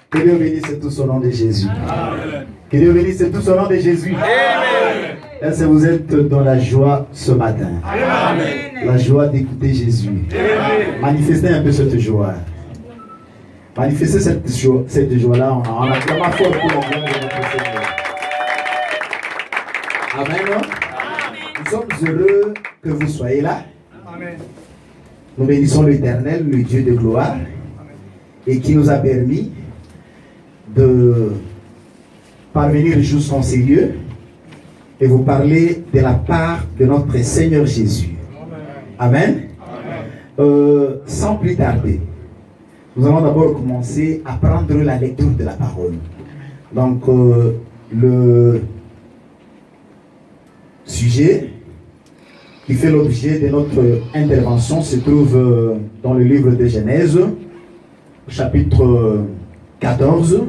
Que Dieu bénisse tout au nom de Jésus. Amen. Que Dieu bénisse tout au nom de Jésus. Amen. Est-ce que vous êtes dans la joie ce matin? Amen. La joie d'écouter Jésus. Amen. Manifestez un peu cette joie. Manifestez cette joie-là en acclamant fort pour la gloire de notre Seigneur. Amen. Nous sommes heureux que vous soyez là. Amen. Nous bénissons l'Éternel, le Dieu de gloire, et qui nous a permis de parvenir jusqu'en ces lieux et vous parler de la part de notre Seigneur Jésus. Amen. Amen. Sans plus tarder, nous allons d'abord commencer à prendre la lecture de la parole. Donc, le sujet qui fait l'objet de notre intervention se trouve dans le livre de Genèse, chapitre 14,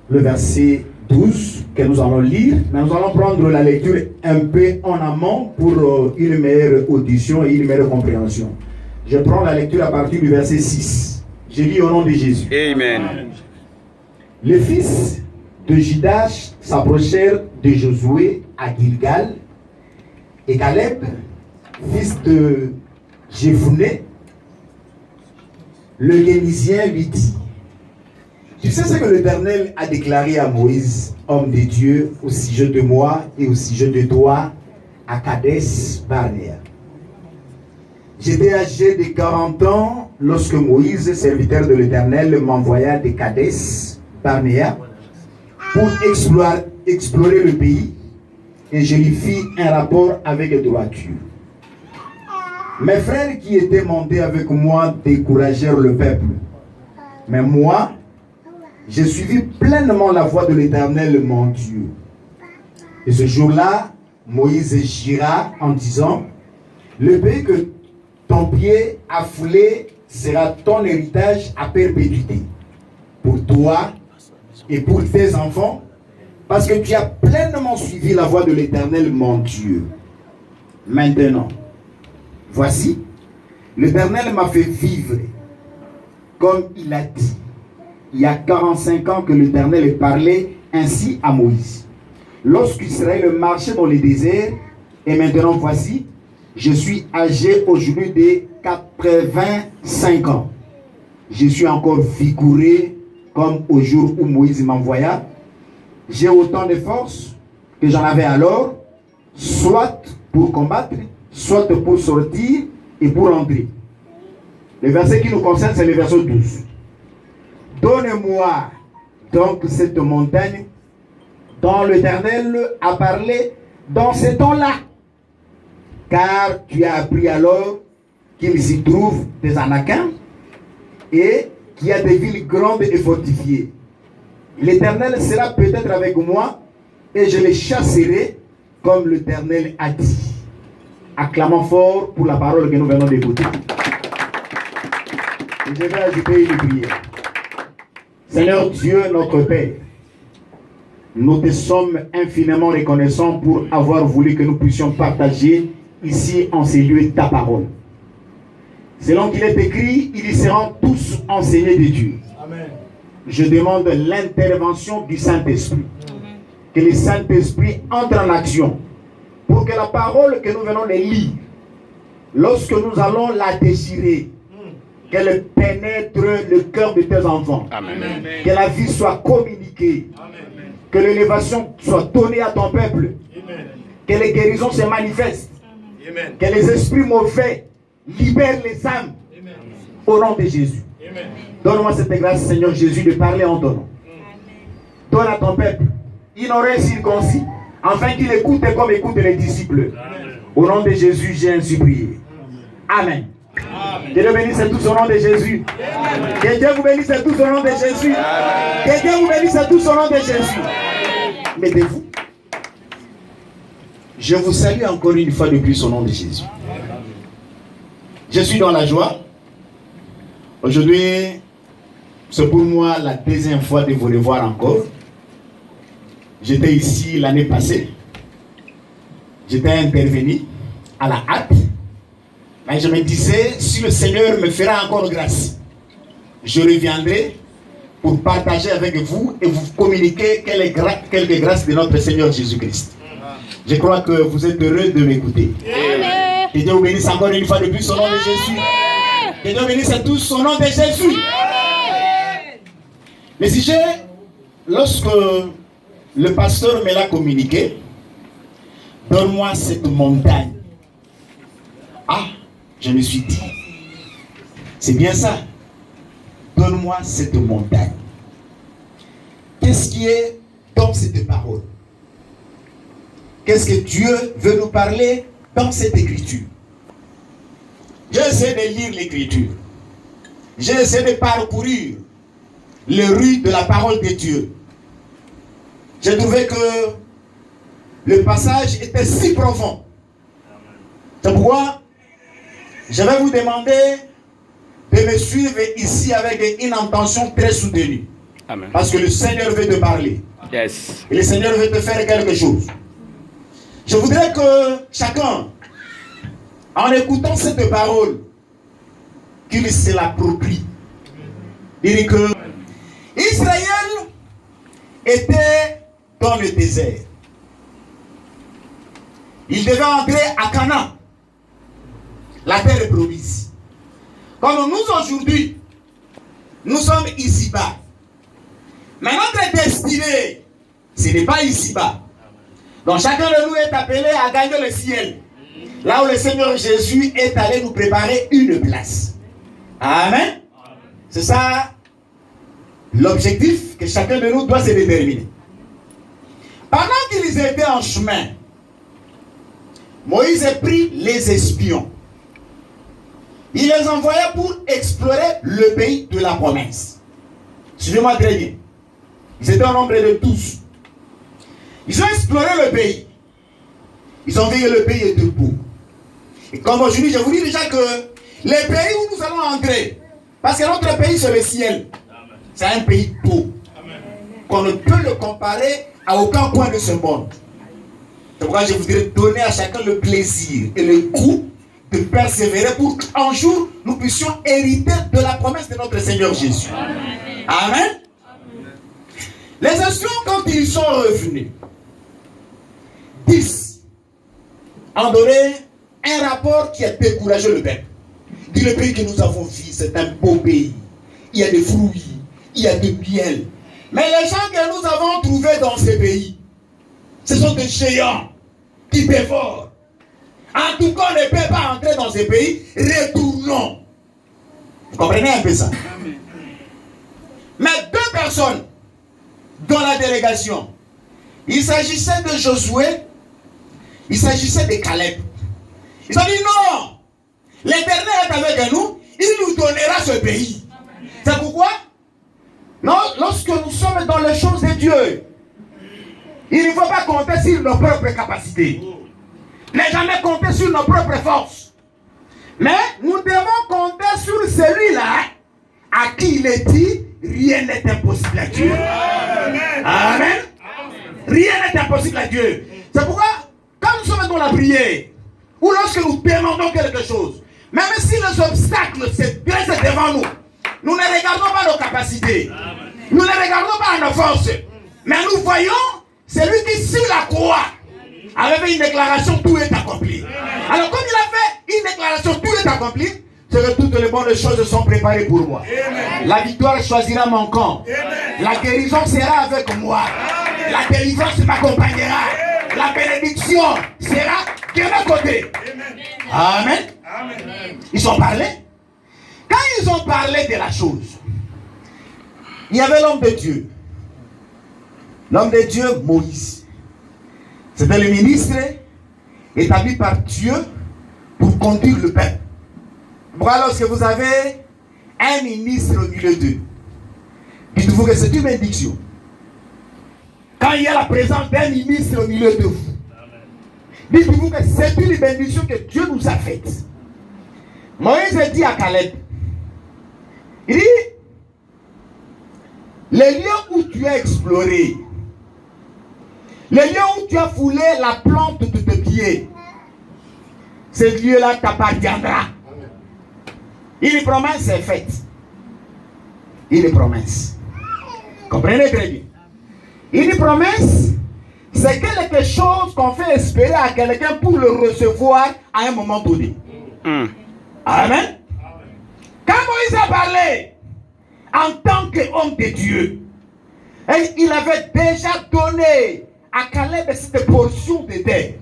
le verset 12, que nous allons lire, mais nous allons prendre la lecture un peu en amont pour une meilleure audition et une meilleure compréhension. Je prends la lecture à partir du verset 6. Je lis au nom de Jésus. Amen. Les fils de Judas s'approchèrent de Josué à Gilgal, et Caleb, fils de Jephuné, le Guénisien, lui dit: tu sais ce que l'Éternel a déclaré à Moïse, homme de Dieu, au sujet de moi et au sujet de toi, à Kadès Barnéa. J'étais âgé de 40 ans lorsque Moïse, serviteur de l'Éternel, m'envoya de Kadès Barnéa pour explorer le pays, et je lui fis un rapport avec droiture. Mes frères qui étaient montés avec moi découragèrent le peuple. Mais moi, j'ai suivi pleinement la voie de l'Éternel, mon Dieu. Et ce jour-là, Moïse jura en disant: le pays que ton pied a foulé sera ton héritage à perpétuité, pour toi et pour tes enfants, parce que tu as pleinement suivi la voie de l'Éternel, mon Dieu. Maintenant, voici, l'Éternel m'a fait vivre, comme il a dit. Il y a 45 ans que l'Éternel parlait ainsi à Moïse, lorsqu'Israël marchait dans le désert, et maintenant voici, je suis âgé aujourd'hui de 85 ans. Je suis encore vigoureux comme au jour où Moïse m'envoya. J'ai autant de force que j'en avais alors, soit pour combattre, soit pour sortir et pour entrer. Le verset qui nous concerne, c'est le verset 12. Donne-moi donc cette montagne dont l'Éternel a parlé dans ce temps-là, car tu as appris alors qu'il s'y trouve des Anakims et qu'il y a des villes grandes et fortifiées. L'Éternel sera peut-être avec moi et je les chasserai comme l'Éternel a dit. Acclamons fort pour la parole que nous venons d'écouter. Et je vais ajouter une prière. Seigneur Dieu, notre Père, nous te sommes infiniment reconnaissants pour avoir voulu que nous puissions partager ici en ces lieux ta parole. Selon qu'il est écrit, ils y seront tous enseignés de Dieu. Amen. Je demande l'intervention du Saint-Esprit. Que le Saint-Esprit entre en action pour que la parole que nous venons de lire, lorsque nous allons la déchirer, qu'elle pénètre le cœur de tes enfants. Amen. Que la vie soit communiquée. Amen. Que l'élévation soit donnée à ton peuple. Amen. Que les guérisons se manifestent. Amen. Que les esprits mauvais libèrent les âmes. Amen. Au nom de Jésus. Amen. Donne-moi cette grâce, Seigneur Jésus, de parler en ton nom. Donne à ton peuple une oreille circoncis, afin qu'il écoute comme écoutent les disciples. Amen. Au nom de Jésus, j'ai ainsi prié. Amen. Amen. Que Dieu bénisse tous au nom de Jésus. Amen. Que Dieu vous bénisse tous au nom de Jésus. Amen. Que Dieu vous bénisse tous au nom de Jésus. Mettez-vous. Je vous salue encore une fois de plus au nom de Jésus. Je suis dans la joie. Aujourd'hui, c'est pour moi la deuxième fois de vous revoir encore. J'étais ici l'année passée. J'étais intervenu à la hâte. Mais je me disais, si le Seigneur me fera encore grâce, je reviendrai pour partager avec vous et vous communiquer quelques grâces de notre Seigneur Jésus-Christ. Je crois que vous êtes heureux de m'écouter. Que Dieu vous bénisse encore une fois de plus au nom de Jésus. Que Dieu bénisse à tous au nom de Jésus. Mais si lorsque le pasteur me l'a communiqué, donne-moi cette montagne. Ah, je me suis dit, c'est bien ça. Donne-moi cette montagne. Qu'est-ce qui est dans cette parole? Qu'est-ce que Dieu veut nous parler dans cette écriture? J'essaie de lire l'écriture. J'essaie de parcourir les rues de la parole de Dieu. J'ai trouvé que le passage était si profond. C'est pourquoi je vais vous demander de me suivre ici avec une intention très soutenue. Amen. Parce que le Seigneur veut te parler. Yes. Et le Seigneur veut te faire quelque chose. Je voudrais que chacun, en écoutant cette parole, qu'il se l'approprie. Il dit que Israël était dans le désert. Il devait entrer à Canaan, la terre promise. Comme nous aujourd'hui, nous sommes ici-bas. Mais notre destinée, ce n'est pas ici-bas. Donc chacun de nous est appelé à gagner le ciel. Là où le Seigneur Jésus est allé nous préparer une place. Amen. C'est ça l'objectif que chacun de nous doit se déterminer. Pendant qu'ils étaient en chemin, Moïse a pris les espions. Il les envoya pour explorer le pays de la promesse. Suivez-moi très bien. Ils étaient au nombre de 12. Ils ont exploré le pays. Ils ont vu que le pays était beau. Et comme aujourd'hui, je vous dis déjà que les pays où nous allons entrer, parce que notre pays c'est le ciel, c'est un pays beau, qu'on ne peut le comparer à aucun coin de ce monde. C'est pourquoi je voudrais donner à chacun le plaisir et le goût de persévérer pour qu'un jour nous puissions hériter de la promesse de notre Seigneur Jésus. Amen. Les espions, quand ils sont revenus, 10 ont donné un rapport qui a découragé le peuple. Dit le pays que nous avons vu, c'est un beau pays. Il y a des fruits, il y a du miel. Mais les gens que nous avons trouvés dans ce pays, ce sont des géants qui dévorent. En tout cas, on ne peut pas entrer dans ce pays. Retournons. Vous comprenez un peu ça? Mais 2 personnes dans la délégation, il s'agissait de Josué, il s'agissait de Caleb. Ils ont dit non, l'Éternel est avec nous, il nous donnera ce pays. C'est pourquoi, non, lorsque nous sommes dans les choses de Dieu, il ne faut pas compter sur nos propres capacités. Ne jamais compter sur nos propres forces. Mais nous devons compter sur celui-là à qui il est dit, rien n'est impossible à Dieu. Amen. Rien n'est impossible à Dieu. C'est pourquoi, quand nous sommes dans la prière, ou lorsque nous demandons quelque chose, même si les obstacles se dressent devant nous, nous ne regardons pas nos capacités. Nous ne regardons pas nos forces. Mais nous voyons celui qui, sur la croix, avait fait une déclaration, tout est accompli. Alors, comme il a fait une déclaration, tout est accompli, c'est que toutes les bonnes choses sont préparées pour moi. Amen. La victoire choisira mon camp. Amen. La guérison sera avec moi. Amen. La délivrance m'accompagnera. La bénédiction sera de mes côtés. Amen. Amen. Ils ont parlé. Quand ils ont parlé de la chose, il y avait l'homme de Dieu. L'homme de Dieu, Moïse. C'était le ministre établi par Dieu pour conduire le peuple. Voilà, lorsque vous avez un ministre au milieu d'eux, dites-vous que c'est une bénédiction. Quand il y a la présence d'un ministre au milieu de vous, dites-vous que c'est une bénédiction que Dieu nous a faite. Moïse dit à Caleb, il dit, les lieux où tu as exploré, les lieux où tu as foulé la plante de tes pieds, ces lieux-là t'appartiendra. Une promesse est faite. Une promesse. Comprenez très bien. Il dit promesse, c'est quelque chose qu'on fait espérer à quelqu'un pour le recevoir à un moment donné. Amen. Quand Moïse a parlé en tant qu'homme de Dieu, et il avait déjà donné à Caleb cette portion de terre.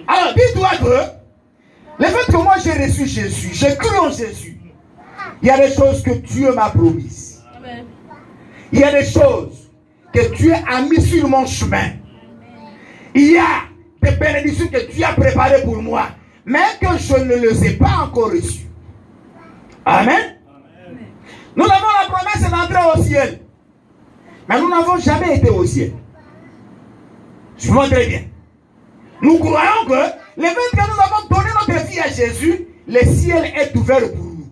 Alors dis-toi que le fait que moi j'ai reçu Jésus, j'ai cru en Jésus, il y a des choses que Dieu m'a promises. Il y a des choses que Dieu a mis sur mon chemin. Il y a des bénédictions que Dieu a préparées pour moi, mais que je ne les ai pas encore reçues. Amen. Nous avons la promesse d'entrer au ciel, mais nous n'avons jamais été au ciel. Je vois très bien. Nous croyons que le fait que nous avons donné notre vie à Jésus, le ciel est ouvert pour nous.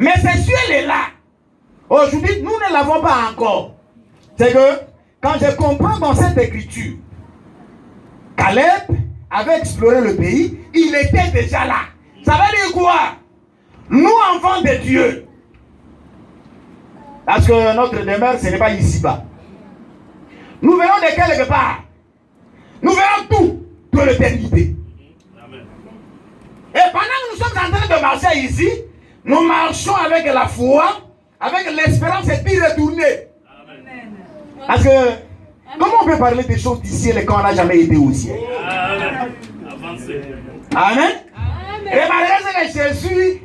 Mais ce ciel est là. Aujourd'hui, nous ne l'avons pas encore. C'est que quand je comprends dans cette écriture, Caleb avait exploré le pays, il était déjà là. Ça veut dire quoi? Nous, enfants de Dieu, parce que notre demeure, ce n'est pas ici-bas. Nous venons de quelque part. Nous verrons tout de l'éternité. Et pendant que nous sommes en train de marcher ici, nous marchons avec la foi, avec l'espérance d'y retourner. Parce que, comment on peut parler des choses du ciel quand on n'a jamais été au ciel? Amen. Remarquez que Jésus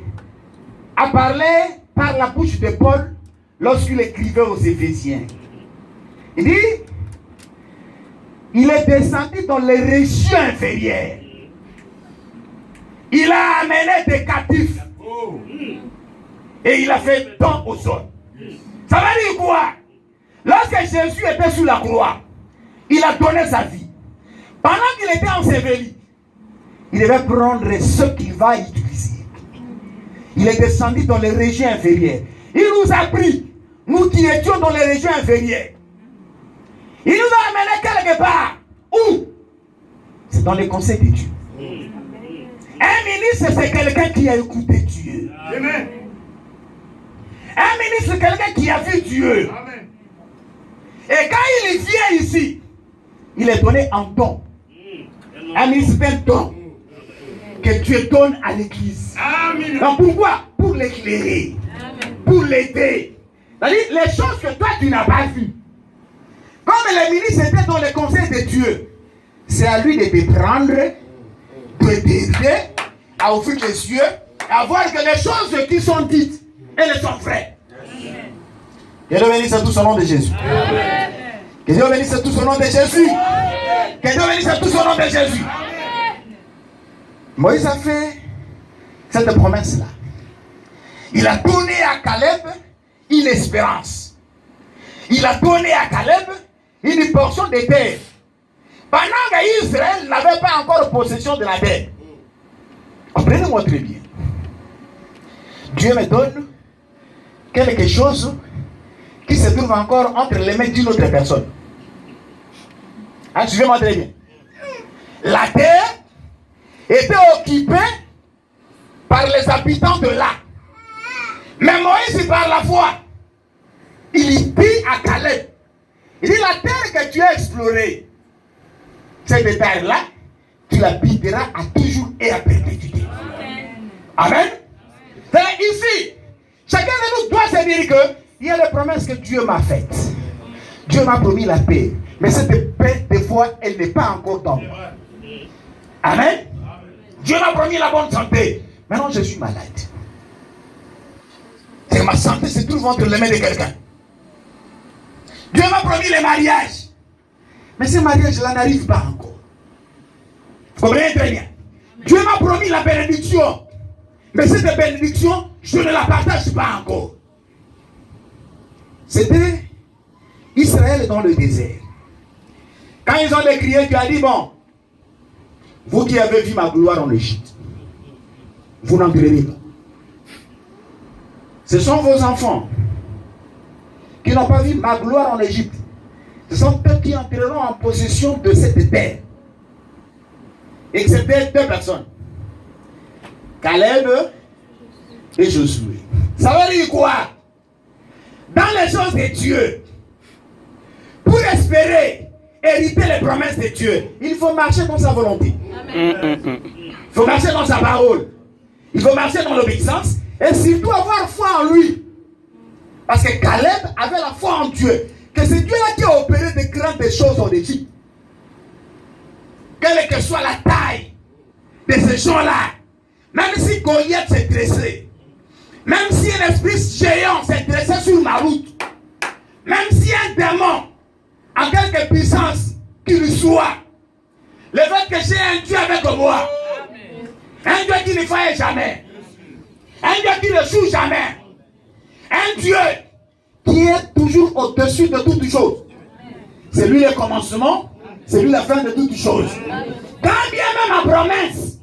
a parlé par la bouche de Paul lorsqu'il écrivait aux Éphésiens. Il dit, il est descendu dans les régions inférieures. Il a amené des captifs. Et il a fait don aux hommes. Ça veut dire quoi? Lorsque Jésus était sur la croix, il a donné sa vie. Pendant qu'il était enseveli, il devait prendre ce qu'il va utiliser. Il est descendu dans les régions inférieures. Il nous a pris, nous qui étions dans les régions inférieures. Il nous a amenés quelque part. Où? C'est dans les conseils de Dieu. Un ministre, c'est quelqu'un qui a écouté Dieu. Amen. Un ministre, c'est quelqu'un qui a vu Dieu. Amen. Et quand il vient ici, il est donné en don. Un ministre, c'est un don que Dieu donne à l'église. Amen. Donc pourquoi? Pour l'éclairer, pour l'aider. C'est-à-dire les choses que toi tu n'as pas vues. Comme les ministres étaient dans le conseil de Dieu, c'est à lui de te prendre, de t'aider à ouvrir les yeux, à voir que les choses qui sont dites, elles sont vraies. Que Dieu bénisse tout son nom de Jésus. Amen. Que Dieu bénisse tout son nom de Jésus. Amen. Que Dieu bénisse tout son nom de Jésus. Amen. Moïse a fait cette promesse-là. Il a donné à Caleb une espérance. Il a donné à Caleb une portion de terre. Pendant qu'Israël n'avait pas encore possession de la terre. Comprenez-moi très bien. Dieu me donne quelque chose qui se trouve encore entre les mains d'une autre personne. Suivez-moi très bien. La terre était occupée par les habitants de là. Mais Moïse, par la foi, il dit à Caleb, il dit la terre que tu as explorée, cette terre-là, tu l'habiteras à toujours et à perpétuité. Amen. Amen. Ici, chacun de nous doit se dire que il y a les promesses que Dieu m'a faites. Dieu m'a promis la paix. Mais cette paix, des fois, elle n'est pas encore dans moi. Amen. Dieu m'a promis la bonne santé. Maintenant, je suis malade. Et ma santé se trouve entre les mains de quelqu'un. Dieu m'a promis le mariage. Mais ce mariage-là n'arrive pas encore. Vous comprenez très bien. Dieu m'a promis la bénédiction. Mais cette bénédiction, je ne la partage pas encore. C'était Israël dans le désert. Quand ils ont décrié, tu as dit, bon, vous qui avez vu ma gloire en Égypte, vous n'entrerez pas. Ce sont vos enfants qui n'ont pas vu ma gloire en Égypte. Ce sont eux qui entreront en possession de cette terre. Et c'était deux personnes. Caleb et Josué. Ça veut dire quoi? Dans les choses de Dieu, espérer hériter les promesses de Dieu, il faut marcher dans sa volonté. Il faut marcher dans sa parole. Il faut marcher dans l'obéissance et surtout avoir foi en lui. Parce que Caleb avait la foi en Dieu. Que c'est Dieu-là qui a opéré de grandes choses en Égypte. Quelle que soit la taille de ces gens-là, même si Goliath s'est dressé, même si un esprit géant s'est dressé sur ma route, même si un démon, en quelque puissance qu'il soit, le fait que j'ai un Dieu avec moi, un Dieu qui ne faille jamais, un Dieu qui ne joue jamais, un Dieu qui est toujours au-dessus de toutes choses. C'est lui le commencement, c'est lui la fin de toutes choses. Quand bien même ma promesse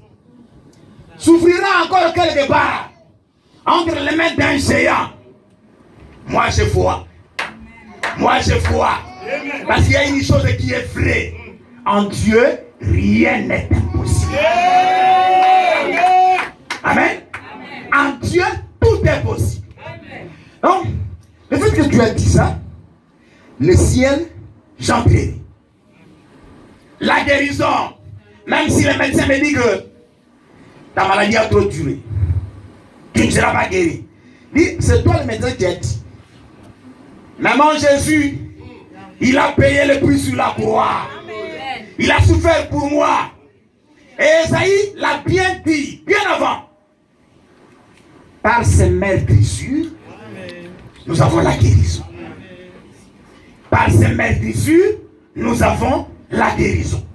souffrira encore quelque part entre les mains d'un géant, moi j'ai foi. Moi j'ai foi. Parce qu'il y a une chose qui est vraie. En Dieu, rien n'est impossible. Amen. En Dieu, tout est possible. Donc, le fait que tu as dit ça, le ciel, j'entrerai. La guérison, même si le médecin me dit que ta maladie a trop duré, tu ne seras pas guéri. Dis, c'est toi le médecin qui a dit. Maman Jésus, il a payé le prix sur la croix. Il a souffert pour moi. Et Esaïe l'a bien dit, bien avant. Par ses meurtrissures, nous avons la guérison. Par ses meurtrissures, nous avons la guérison.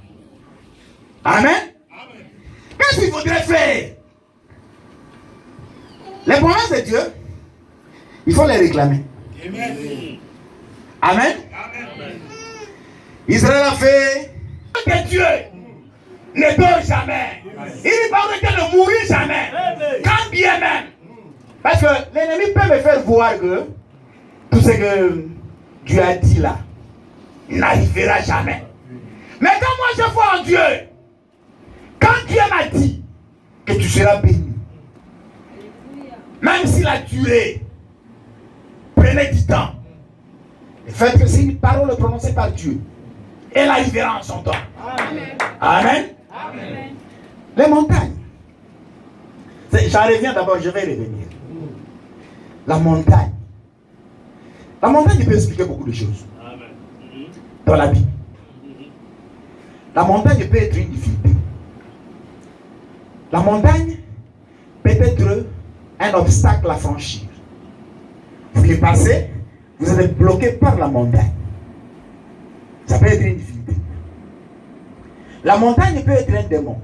Amen. Qu'est-ce qu'il faudrait faire? Les promesses de Dieu, il faut les réclamer. Amen. Israël a fait que Dieu ne dort jamais. Il parle de ne mourir jamais. Quand bien même. Parce que l'ennemi peut me faire voir que tout ce que Dieu a dit là n'arrivera jamais. Mais quand moi je vois en Dieu, quand Dieu m'a dit que tu seras béni, même si la durée prenait du temps, le fait que c'est une parole prononcée par Dieu, elle arrivera en son temps. Amen. Amen. Amen. Les montagnes. J'en reviens d'abord, je vais revenir. La montagne. La montagne peut expliquer beaucoup de choses. Amen. Dans la Bible. La montagne peut être une difficulté. La montagne peut être un obstacle à franchir. Vous voulez passer, vous êtes bloqué par la montagne. Ça peut être une difficulté. La montagne peut être un démon.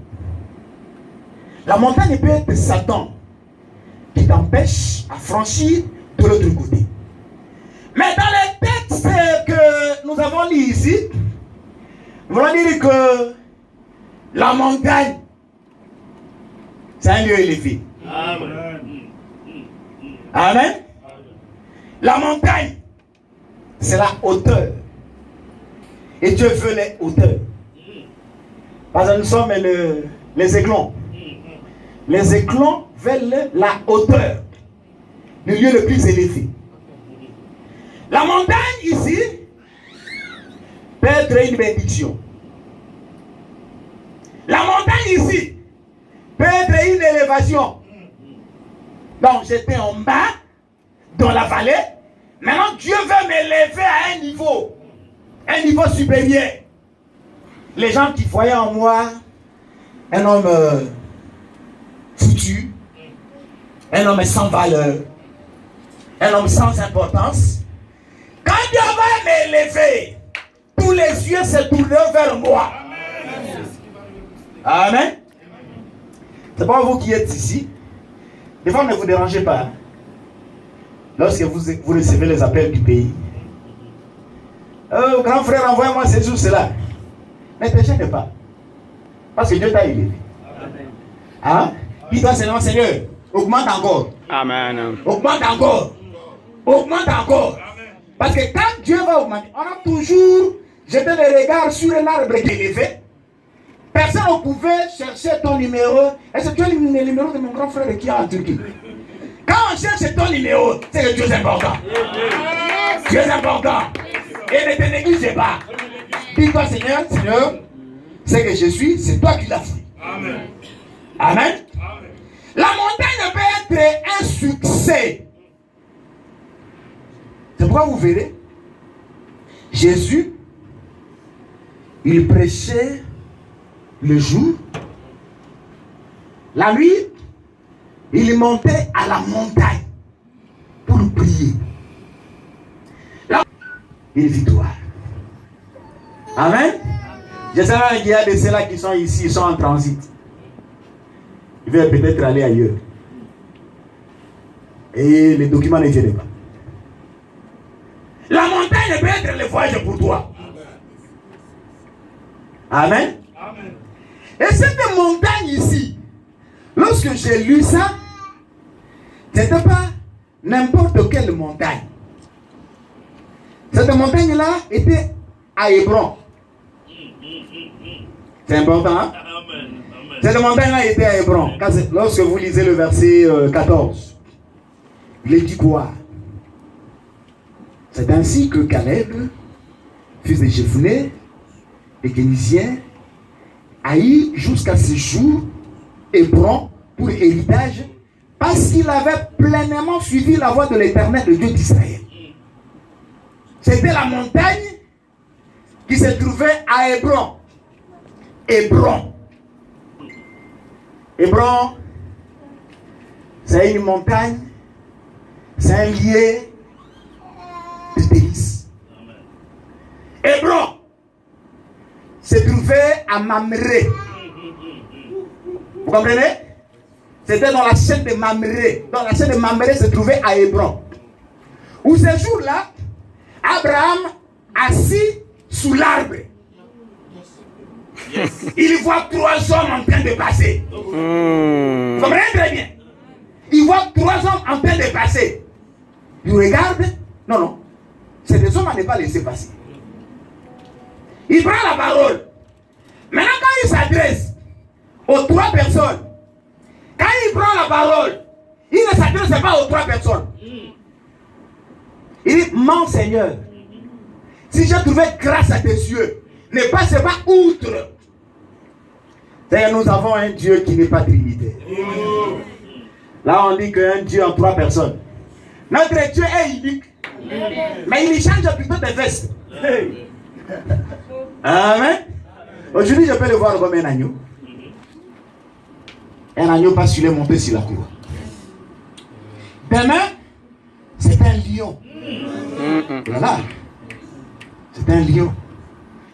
La montagne peut être Satan qui t'empêche à franchir de l'autre côté. Mais dans les textes que nous avons lus ici, nous allons dire que la montagne, c'est un lieu élevé. Amen. Amen. La montagne, c'est la hauteur. Et Dieu veut les hauteurs. Parce que nous sommes les aiglons. Les aiglons veulent la hauteur. Le lieu le plus élevé. La montagne ici peut être une bénédiction. La montagne ici peut être une élévation. Donc j'étais en bas, dans la vallée. Maintenant Dieu veut m'élever à un niveau supérieur. Les gens qui voyaient en moi un homme foutu, un homme sans valeur, un homme sans importance, quand Dieu va m'élever, tous les yeux se tourneront vers moi. Amen. C'est pas vous qui êtes ici. Des fois, ne vous dérangez pas. Lorsque vous recevez les appels du pays. Grand frère, envoie-moi ces jours, cela. Ne te gêne pas. Parce que Dieu t'a élevé. Hein? Dis-toi seulement, Seigneur, augmente encore. Amen. Augmente encore. Augmente encore. Parce que quand Dieu va augmenter, on a toujours jeté le regard sur un arbre qui est élevé. Personne ne pouvait chercher ton numéro. Est-ce que tu as le numéro de mon grand frère qui est en Turquie? Quand on cherche ton numéro, c'est que Dieu est important. Dieu est important. Et ne te néglige pas. Dis-toi, Seigneur, ce que je suis, c'est toi qui l'as fait. Amen. Amen. La montagne peut être un succès. C'est pourquoi vous verrez, Jésus, il prêchait le jour, la nuit, il montait à la montagne pour prier. Là, une victoire. Amen. Je sais qu'il y a de ceux-là qui sont ici, ils sont en transit. Ils veulent peut-être aller ailleurs. Et les documents ne viennent pas. La montagne peut être le voyage pour toi. Amen. Amen. Et cette montagne ici, lorsque j'ai lu ça, ce n'était pas n'importe quelle montagne. Cette montagne-là était à Hébron. C'est important, hein? Amen. Cette montagne-là était à Hébron. Lorsque vous lisez le verset 14, il dit quoi? C'est ainsi que Caleb, fils de Jephuné, les Kénisiens, a eu jusqu'à ce jour Hébron pour héritage, parce qu'il avait pleinement suivi la voie de l'Éternel, le Dieu d'Israël. C'était la montagne qui se trouvait à Hébron. Hébron. Hébron, c'est une montagne, c'est un lieu de délices. Hébron se trouvait à Mamré. Vous comprenez? C'était dans la chaîne de Mamré. Dans la chaîne de Mamré se trouvait à Hébron. Où ce jour-là, Abraham assis sous l'arbre. Yes. Il voit 3 hommes en train de passer. Vous comprenez très bien? Il voit 3 hommes en train de passer. Il regarde. Non. C'est des hommes à ne pas laisser passer. Il prend la parole. Maintenant, quand il s'adresse aux 3 personnes, quand il prend la parole, il ne s'adresse pas aux 3 personnes. Il dit, mon Seigneur, si j'ai trouvé grâce à tes yeux, ne passe pas outre. C'est-à-dire, nous avons un Dieu qui n'est pas trinitaire. Là, on dit qu'un Dieu en 3 personnes. Notre Dieu est unique. Mais il change plutôt des vestes. Amen. Aujourd'hui, je peux le voir comme un agneau. Un agneau passe sur les montées sur la cour. Demain, c'est un lion. Voilà. C'est un lion.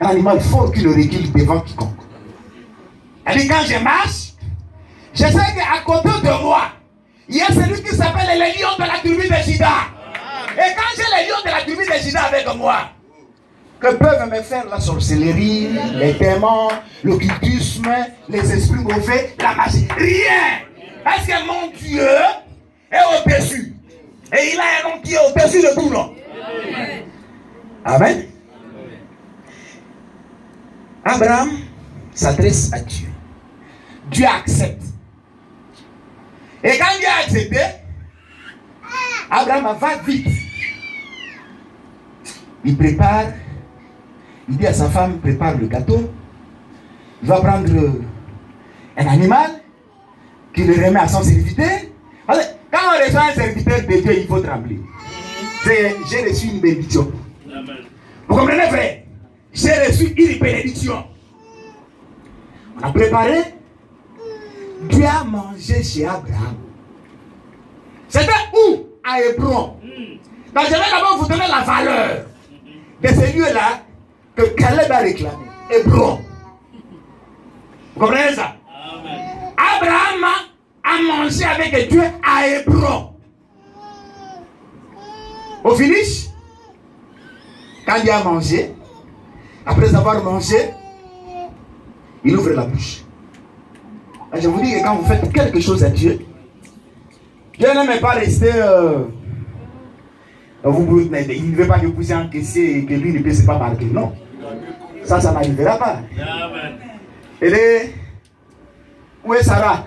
Un animal fort qui le régule devant quiconque. Elle dit, quand je marche, je sais qu'à côté de moi, il y a celui qui s'appelle le lion de la tribu de Juda. Et quand j'ai le lion de la tribu de Juda avec moi, que peuvent me faire la sorcellerie, les démons, l'occultisme, les esprits mauvais, la magie? Rien. Parce que mon Dieu est au-dessus. Et il a un nom qui est au-dessus de tout nom. Amen. Abraham s'adresse à Dieu. Dieu accepte. Et quand Dieu a accepté, Abraham va vite. Il prépare. Il dit à sa femme, prépare le gâteau. Il va prendre un animal qu'il remet à son serviteur. Quand on reçoit un serviteur de Dieu, il faut trembler. J'ai reçu une bénédiction. Vous comprenez, frère? J'ai reçu une bénédiction. On a préparé. Dieu a mangé chez Abraham. C'était où? À Hébron. Donc je vais d'abord vous donner la valeur de ce lieu-là que Caleb a réclamé. Hébron. Vous comprenez ça? Amen. Abraham a mangé avec Dieu à Hébron. Au finish, quand il a mangé, après avoir mangé, il ouvre la bouche. Je vous dis que quand vous faites quelque chose à Dieu, Dieu n'aime pas rester. Il ne veut pas que vous encaissez et que lui ne puisse pas marquer. Non. Ça n'arrivera pas. Et les... Où est Sarah?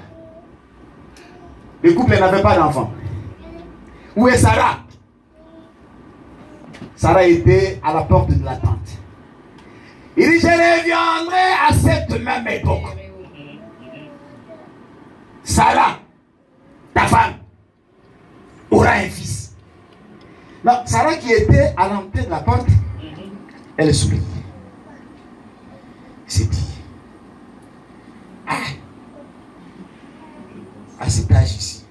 Le couple n'avait pas d'enfant. Où est Sarah? Sarah était à la porte de la tente. Il dit, je reviendrai à cette même époque. Sarah, ta femme, aura un fils. Non, Sarah qui était à l'entrée de la porte, elle sourit. Il s'est dit, à cet âge ici.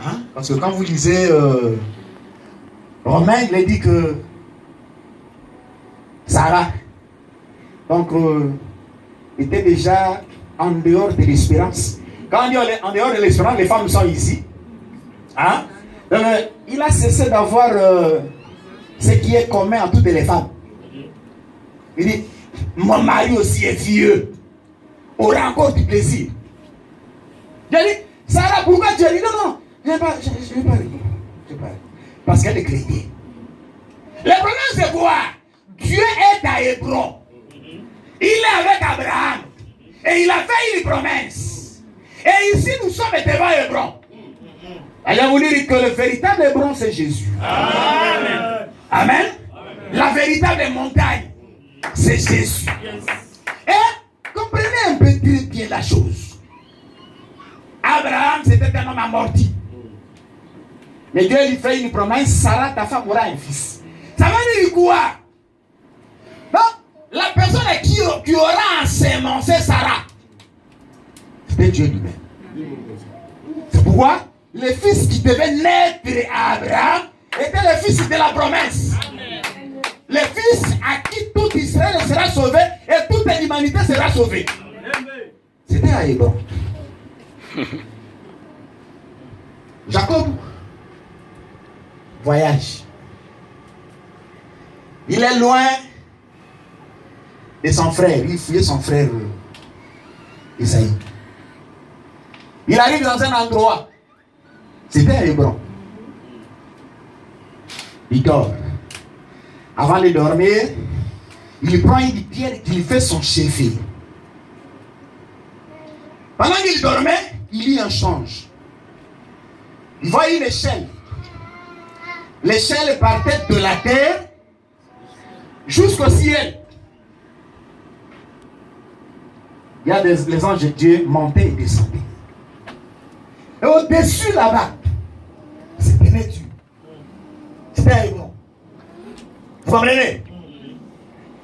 Hein? Parce que quand vous lisez Romain, il a dit que Sarah, donc, était déjà en dehors de l'espérance. Quand on dit en dehors de l'espérance, les femmes sont ici. Hein? Donc, il a cessé d'avoir ce qui est commun à toutes les femmes. Il dit, mon mari aussi est vieux, aura encore du plaisir. Je dis, Sarah, pourquoi tu as dit non, je ne vais pas répondre. Parce qu'elle est chrétienne. Le problème c'est quoi? Dieu est à Hébron. Il est avec Abraham. Et il a fait une promesse. Et ici nous sommes devant Hébron. Elle a voulu dire que le véritable Hébron c'est Jésus. Amen. Amen. La véritable montagne c'est Jésus. Et comprenez un peu très bien la chose. Abraham c'était un homme amorti. Mais Dieu lui fait une promesse, Sarah ta femme aura un fils. Ça veut dire quoi? Non, la personne qui aura ensemencé Sarah, c'était Dieu lui-même. C'est pourquoi le fils qui devait naître à Abraham était le fils de la promesse. Le fils à qui tout Israël sera sauvé et toute l'humanité sera sauvée. C'était à Hébron. Jacob voyage. Il est loin de son frère. Il fuyait son frère Isaïe. Il arrive dans un endroit. C'était à Hébron. Il dort. Avant de dormir, il prend une pierre qu'il fait son chevet. Pendant qu'il dormait, il y a un change. Il voit une échelle. L'échelle partait de la terre jusqu'au ciel. Il y a les anges de Dieu montaient et descendaient. Et au-dessus là-bas, c'était Dieu. C'était un Hébron. Vous comprenez?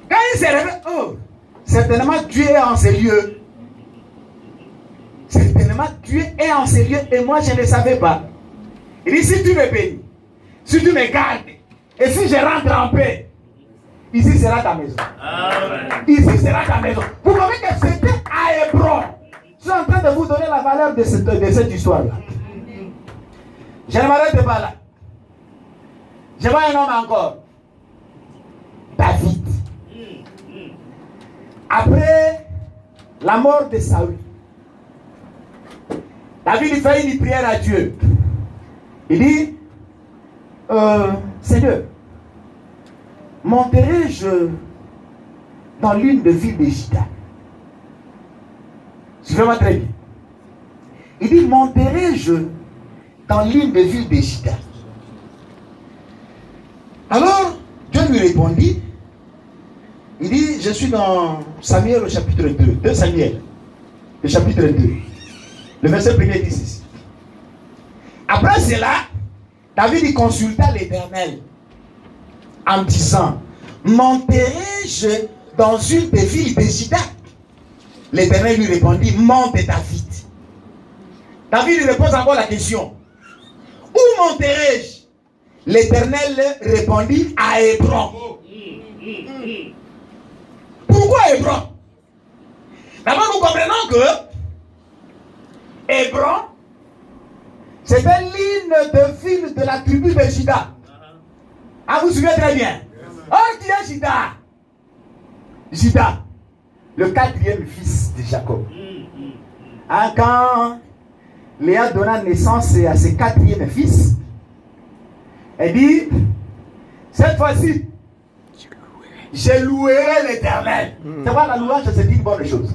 Quand il s'est réveillé, oh, certainement Dieu est en ces lieux. Certainement Dieu est en ces lieux et moi je ne savais pas. Il dit, si tu me bénis, si tu me gardes, et si je rentre en paix, ici sera ta maison. Amen. Ici sera ta maison. Vous voyez que c'était à Hébron. Je suis en train de vous donner la valeur de cette histoire-là. Je ne m'arrête pas là. Je vois un homme encore. David. Après la mort de Saül, David fait une prière à Dieu. Il dit, Seigneur, monterai-je dans l'une des villes de Juda? Suivez-moi très bien. Il dit, monterai-je dans l'une des villes de Juda? Alors, Dieu lui répondit, il dit, je suis dans Samuel au chapitre 2, 2 Samuel, le chapitre 2, le verset 1er dit ceci. Après cela, David consulta l'Éternel en disant, monterai-je dans une des villes de Juda? L'Éternel lui répondit, monte David. David lui repose encore la question, où monterai-je? L'Éternel répondit, à Hébron. Pourquoi Hébron? D'abord nous comprenons que Hébron, c'était l'une des villes de la tribu de Juda. Ah, vous vous souvenez très bien. Oh, qui est Juda? Juda, le quatrième fils de Jacob. Ah, quand Léa donna naissance à ses quatrième fils, elle dit, cette fois-ci, je louerai l'Éternel. C'est quoi la louange? C'est une bonne chose.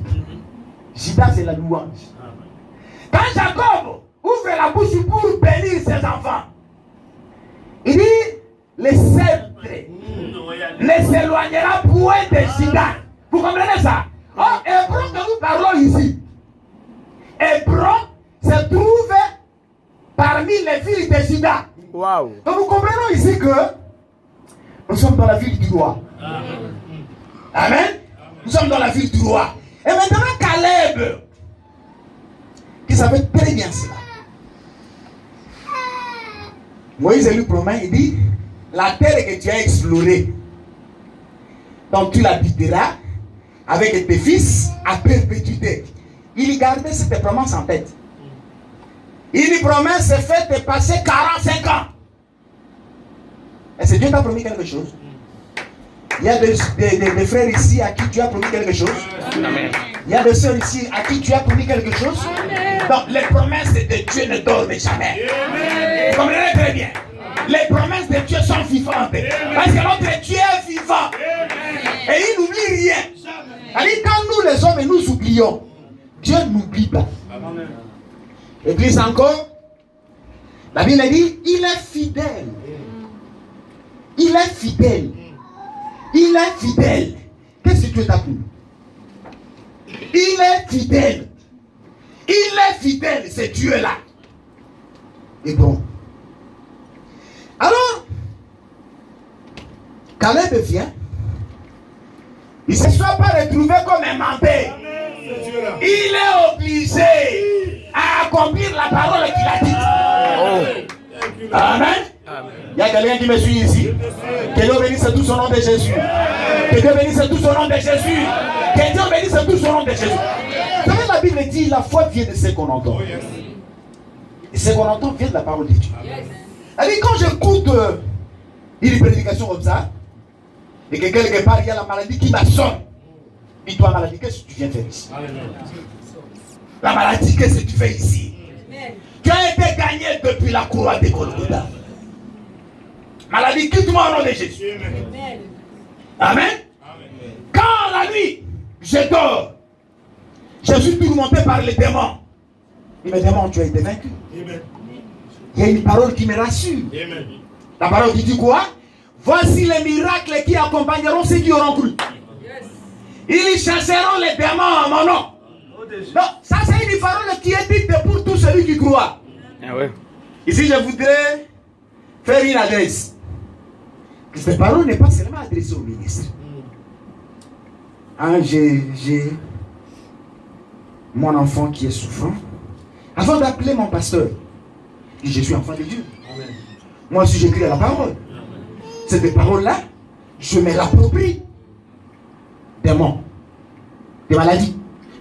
Juda, c'est la louange. Quand Jacob ouvre la bouche pour bénir ses enfants, il dit, de Juda. Vous comprenez ça? Oh, Hébron que nous parlons ici. Hébron se trouve parmi les villes de Juda. Wow. Donc nous comprenons ici que nous sommes dans la ville du roi. Amen. Nous sommes dans la ville du roi. Et maintenant Caleb, qui savait très bien cela. Moïse lui promet, il dit, la terre que tu as explorée, donc tu l'habiteras avec tes fils à perpétuité. Il gardait cette promesse en tête. Il lui promet, c'est fait de passer 45 ans. Est-ce que Dieu t'a promis quelque chose? Il y a des frères ici à qui tu as promis quelque chose. Amen. Il y a des sœurs ici à qui tu as promis quelque chose. Donc les promesses de Dieu ne dorment jamais. Vous comprenez très bien. Les promesses de Dieu sont vivantes. Parce que notre Dieu est vivant. Et il n'oublie rien. C'est-à-dire quand nous les hommes nous oublions, Dieu n'oublie pas. Église encore, la Bible dit, il est fidèle. Il est fidèle. Il est fidèle. Qu'est-ce que Dieu t'a pris? Il est fidèle. Il est fidèle, c'est Dieu-là. Et bon. Alors, Caleb vient. Il ne se soit pas retrouvé comme un menteur. Il est obligé à accomplir la parole qu'il a dite. Oh. Amen. Il y a quelqu'un qui me suit ici. Que Dieu bénisse tout son nom de Jésus. Que Dieu bénisse tout son nom de Jésus. Que Dieu bénisse tout son nom de Jésus. Vous savez, la Bible dit la foi vient de ce qu'on entend. Et ce qu'on entend vient de la parole de Dieu. C'est-à-dire, quand j'écoute une prédication comme ça, et que quelque part il y a la maladie qui m'assomme, dis-toi, maladie, qu'est-ce que tu viens faire ici? La maladie, qu'est-ce que tu fais ici? Tu as été gagné depuis la croix de Golgotha. Maladie, quitte-moi au nom de Jésus. Amen. Quand la nuit, je dors, je suis tourmenté par les démons. Et mes démons, tu as été vaincu. Il y a une parole qui me rassure. La parole qui dit quoi? Voici les miracles qui accompagneront ceux qui auront cru. Ils chasseront les démons en mon nom. Donc, ça c'est une parole qui est dite pour tout celui qui croit. Ah ouais. Ici, je voudrais faire une adresse. Cette parole n'est pas seulement adressée au ministre. Hein, j'ai mon enfant qui est souffrant. Avant d'appeler mon pasteur, je suis enfant de Dieu. Amen. Moi aussi, j'écris la parole. Cette parole-là, je me l'approprie. Des mots, des maladies.